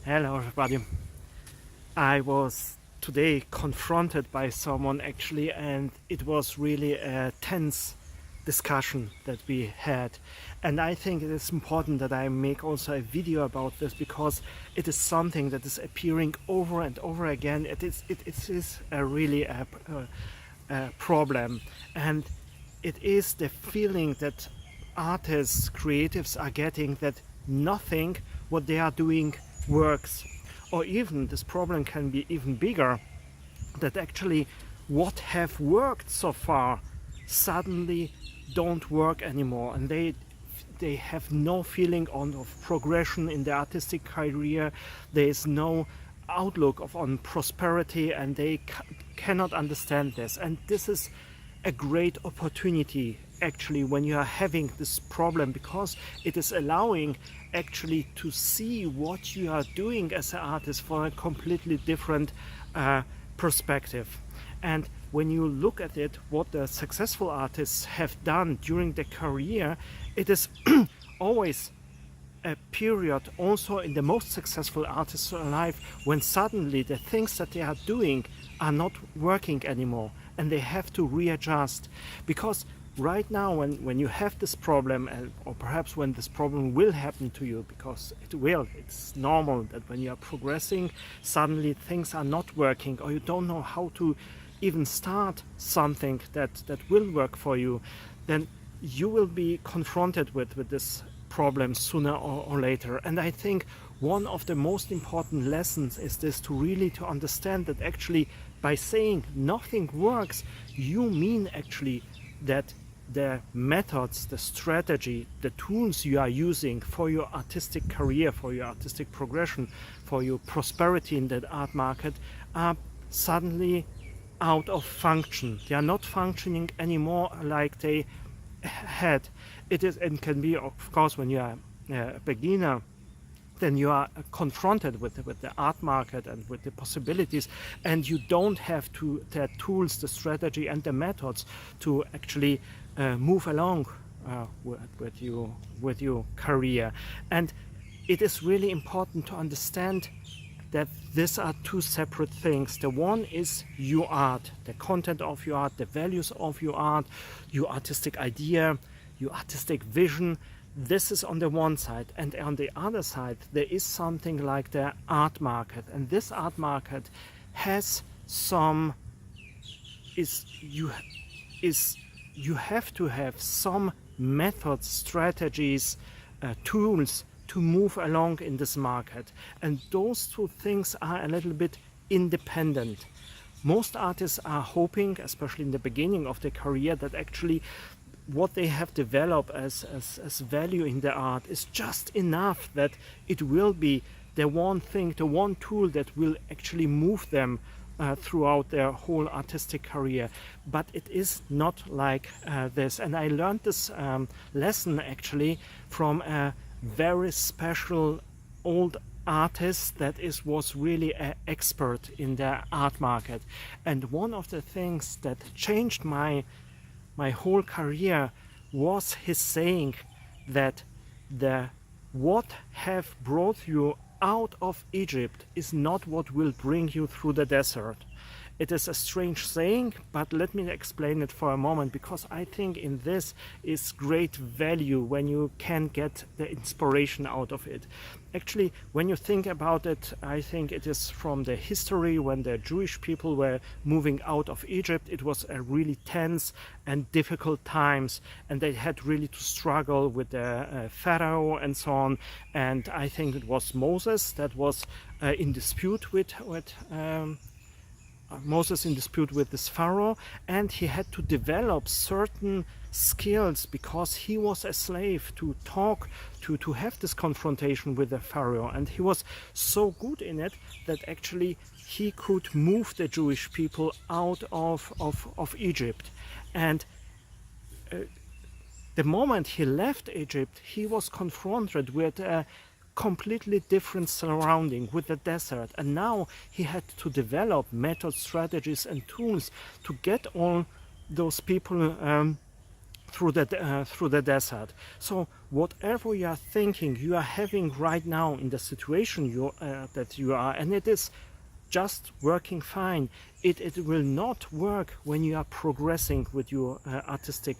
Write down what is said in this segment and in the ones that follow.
Hello everybody. I was today confronted by someone actually, and it was really a tense discussion that we had, and I think it is important that I make also a video about this because it is something that is appearing over and over again. It is really a problem, and it is the feeling that artists, creatives are getting that nothing what they are doing works. Or even this problem can be even bigger, that actually what have worked so far suddenly don't work anymore, and they have no feeling of progression in their artistic career. There is no outlook on prosperity, and they cannot understand this. And this is a great opportunity actually when you are having this problem, because it is allowing actually to see what you are doing as an artist for a completely different perspective. And when you look at it, what the successful artists have done during their career, it is always a period also in the most successful artists' life when suddenly the things that they are doing are not working anymore, and they have to readjust. Because right now when you have this problem, or perhaps when this problem will happen to you, because it's normal that when you are progressing suddenly things are not working, or you don't know how to even start something that will work for you, then you will be confronted with this problem sooner or later. And I think one of the most important lessons is this, to understand that actually by saying nothing works, you mean actually that the methods, the strategy, the tools you are using for your artistic career, for your artistic progression, for your prosperity in that art market are suddenly out of function. They are not functioning anymore like they had. It is, and can be, of course, when you are a beginner, then you are confronted with the art market and with the possibilities, and you don't have the tools, the strategy and the methods to actually move along with your career. And it is really important to understand that these are two separate things. The one is your art, the content of your art, the values of your art, your artistic idea, your artistic vision. This is on the one side, and on the other side there is something like the art market, and this art market has you have to have some methods, strategies, tools to move along in this market, and those two things are a little bit independent. Most artists are hoping, especially in the beginning of their career, that actually what they have developed as value in their art is just enough, that it will be the one thing, the one tool that will actually move them throughout their whole artistic career. But it is not like this. And I learned this lesson actually from a very special old artist that was really an expert in the art market. And one of the things that changed my whole career was his saying that what have brought you out of Egypt is not what will bring you through the desert. It is a strange saying, but let me explain it for a moment, because I think in this is great value when you can get the inspiration out of it. Actually, when you think about it, I think it is from the history when the Jewish people were moving out of Egypt. It was a really tense and difficult times, and they had really to struggle with the Pharaoh and so on. And I think it was Moses that was in dispute with this Pharaoh, and he had to develop certain skills because he was a slave to talk, to have this confrontation with the Pharaoh, and he was so good in it that actually he could move the Jewish people out of Egypt. And the moment he left Egypt, he was confronted with a completely different surrounding, with the desert, and now he had to develop methods, strategies and tools to get all those people through the desert. So whatever you are thinking, you are having right now in the situation that you are, and it is just working fine. It will not work when you are progressing with your artistic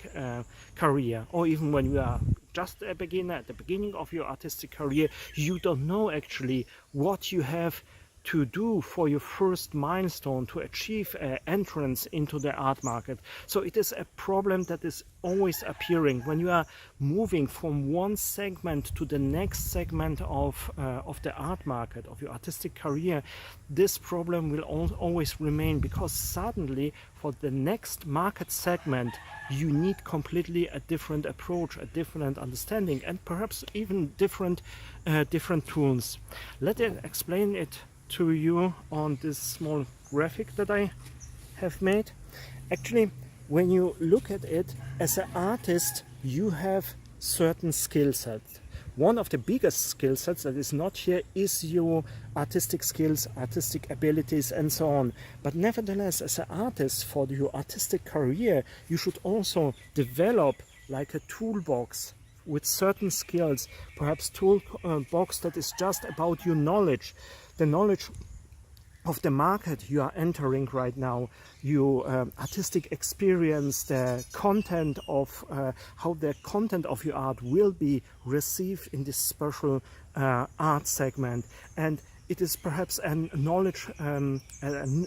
career, or even when you are just a beginner at the beginning of your artistic career. You don't know actually what you have to do for your first milestone to achieve an entrance into the art market. So it is a problem that is always appearing when you are moving from one segment to the next segment of the art market, of your artistic career. This problem will always remain, because suddenly for the next market segment you need completely a different approach, a different understanding, and perhaps even different tools. Let me explain it to you on this small graphic that I have made. Actually, when you look at it as an artist, you have certain skill sets. One of the biggest skill sets that is not here is your artistic skills, artistic abilities, and so on. But nevertheless, as an artist, for your artistic career, you should also develop like a toolbox with certain skills, perhaps toolbox that is just about your knowledge, the knowledge of the market you are entering right now, your artistic experience, the content of how the content of your art will be received in this special art segment. And it is perhaps a knowledge, a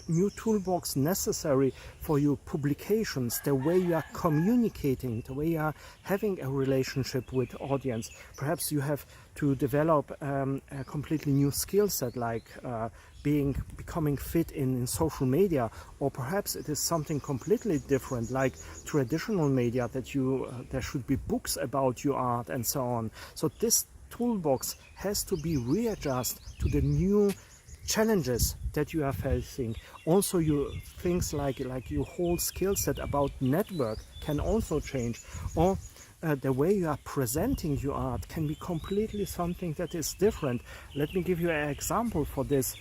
new toolbox necessary for your publications, the way you are communicating, the way you are having a relationship with audience. Perhaps you have to develop a completely new skill set, like becoming fit in social media, or perhaps it is something completely different, like traditional media, that there should be books about your art and so on. So this toolbox has to be readjusted to the new challenges that you are facing. Also, your things like your whole skill set about network can also change, or the way you are presenting your art can be completely something that is different. Let me give you an example for this.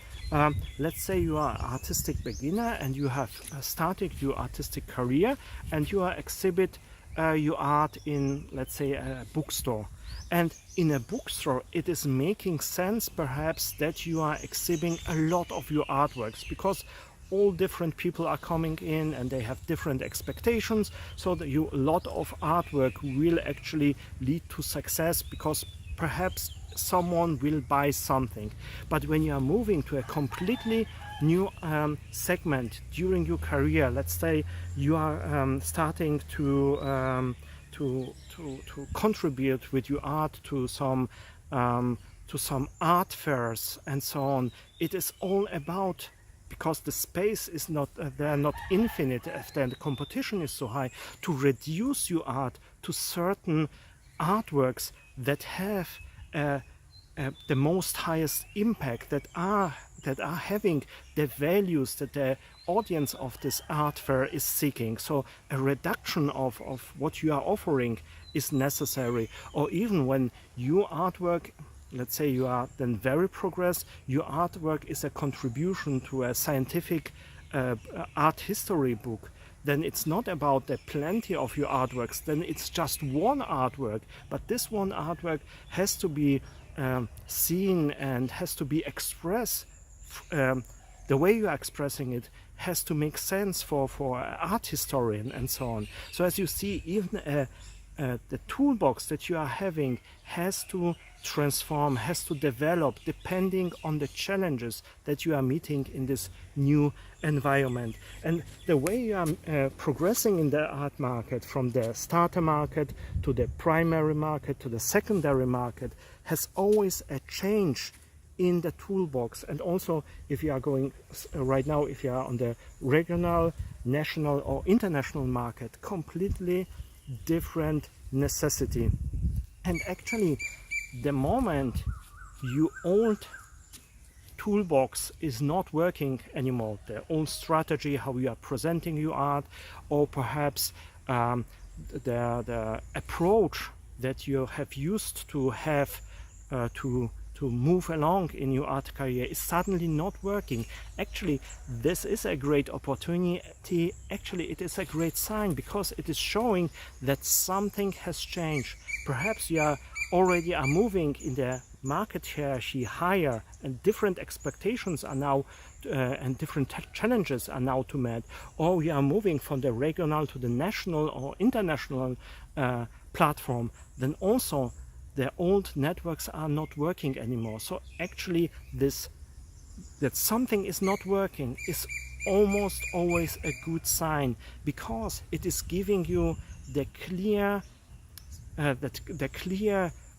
Let's say you are an artistic beginner and you have started your artistic career, and you are exhibit your art in, let's say, a bookstore. And in a bookstore, it is making sense perhaps that you are exhibiting a lot of your artworks, because all different people are coming in and they have different expectations. So that a lot of artwork will actually lead to success, because perhaps someone will buy something. But when you are moving to a completely new segment during your career, let's say you are starting to contribute with your art to some art fairs and so on. It is all about, because the space is not they're not infinite, if then the competition is so high, to reduce your art to certain artworks that have the most highest impact, that are having the values that the audience of this art fair is seeking. So a reduction of what you are offering is necessary. Or even when your artwork, let's say you are then very progressed, your artwork is a contribution to a scientific art history book, then it's not about the plenty of your artworks, then it's just one artwork. But this one artwork has to be seen and has to be expressed. The way you are expressing it has to make sense for an art historian and so on. So as you see, even the toolbox that you are having has to transform, has to develop, depending on the challenges that you are meeting in this new environment. And the way you are progressing in the art market, from the starter market to the primary market to the secondary market, has always a change in the toolbox. And also, if you are going right now, if you are on the regional, national or international market, completely different necessity. And actually, the moment your old toolbox is not working anymore, the old strategy, how you are presenting your art, or perhaps the approach that you have used to have to to move along in your art career is suddenly not working. Actually, this is a great opportunity. Actually, it is a great sign, because it is showing that something has changed. Perhaps you are already moving in the market hierarchy higher, and different expectations are now and different challenges are now to meet, or we are moving from the regional to the national or international platform. Then also the old networks are not working anymore. So actually that something is not working is almost always a good sign, because it is giving you the clear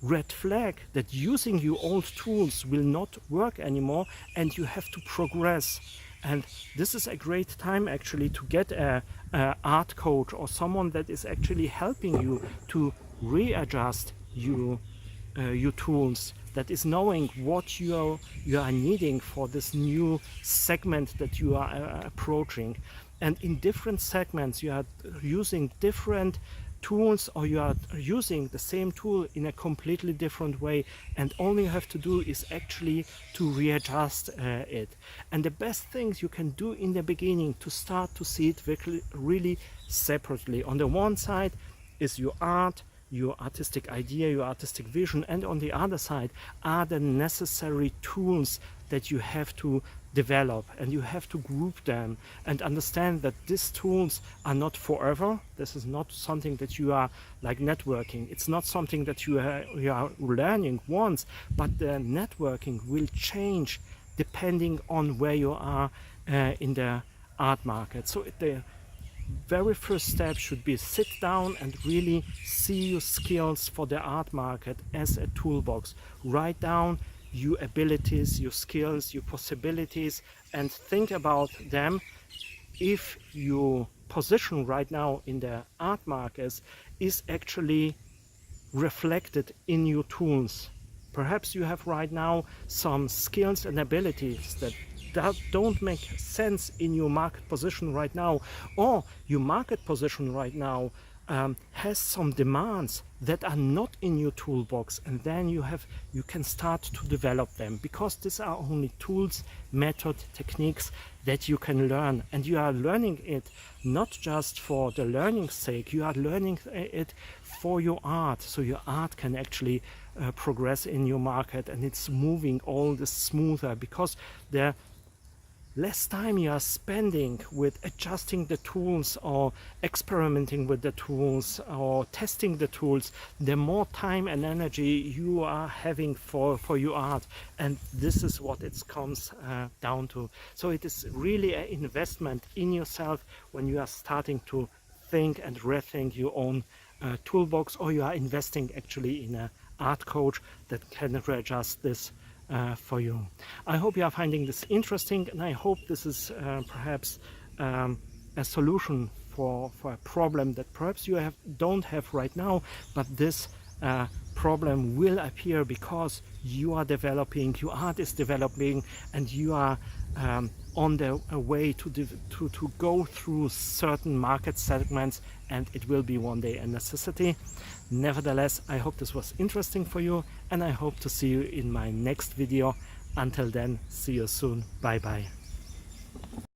red flag that using your old tools will not work anymore, and you have to progress. And this is a great time actually to get a art coach or someone that is actually helping you to readjust your tools, that is knowing what you are needing for this new segment that you are approaching. And in different segments you are using different tools, or you are using the same tool in a completely different way, and all you have to do is actually to readjust it. And the best things you can do in the beginning to start to see it really separately. On the one side is your art, your artistic idea, your artistic vision, and on the other side are the necessary tools that you have to develop, and you have to group them and understand that these tools are not forever. This is not something that you are like networking. It's not something that you are learning once, but the networking will change depending on where you are in the art market. So the very first step should be sit down and really see your skills for the art market as a toolbox. Write down your abilities, your skills, your possibilities, and think about them. If your position right now in the art market is actually reflected in your tools. Perhaps you have right now some skills and abilities that don't make sense in your market position right now, or your market position right now has some demands that are not in your toolbox, and then you can start to develop them, because these are only tools, method, techniques that you can learn, and you are learning it not just for the learning's sake. You are learning it for your art, so your art can actually progress in your market, and it's moving all this smoother, because the less time you are spending with adjusting the tools or experimenting with the tools or testing the tools, the more time and energy you are having for your art. And this is what it comes down to. So it is really an investment in yourself when you are starting to think and rethink your own toolbox, or you are investing actually in an art coach that can readjust this for you. I hope you are finding this interesting, and I hope this is perhaps a solution for a problem that perhaps you don't have right now, but this problem will appear because you are developing, your art is developing, and you are on the way to go through certain market segments, and it will be one day a necessity. Nevertheless, I hope this was interesting for you, and I hope to see you in my next video. Until then, see you soon. Bye bye.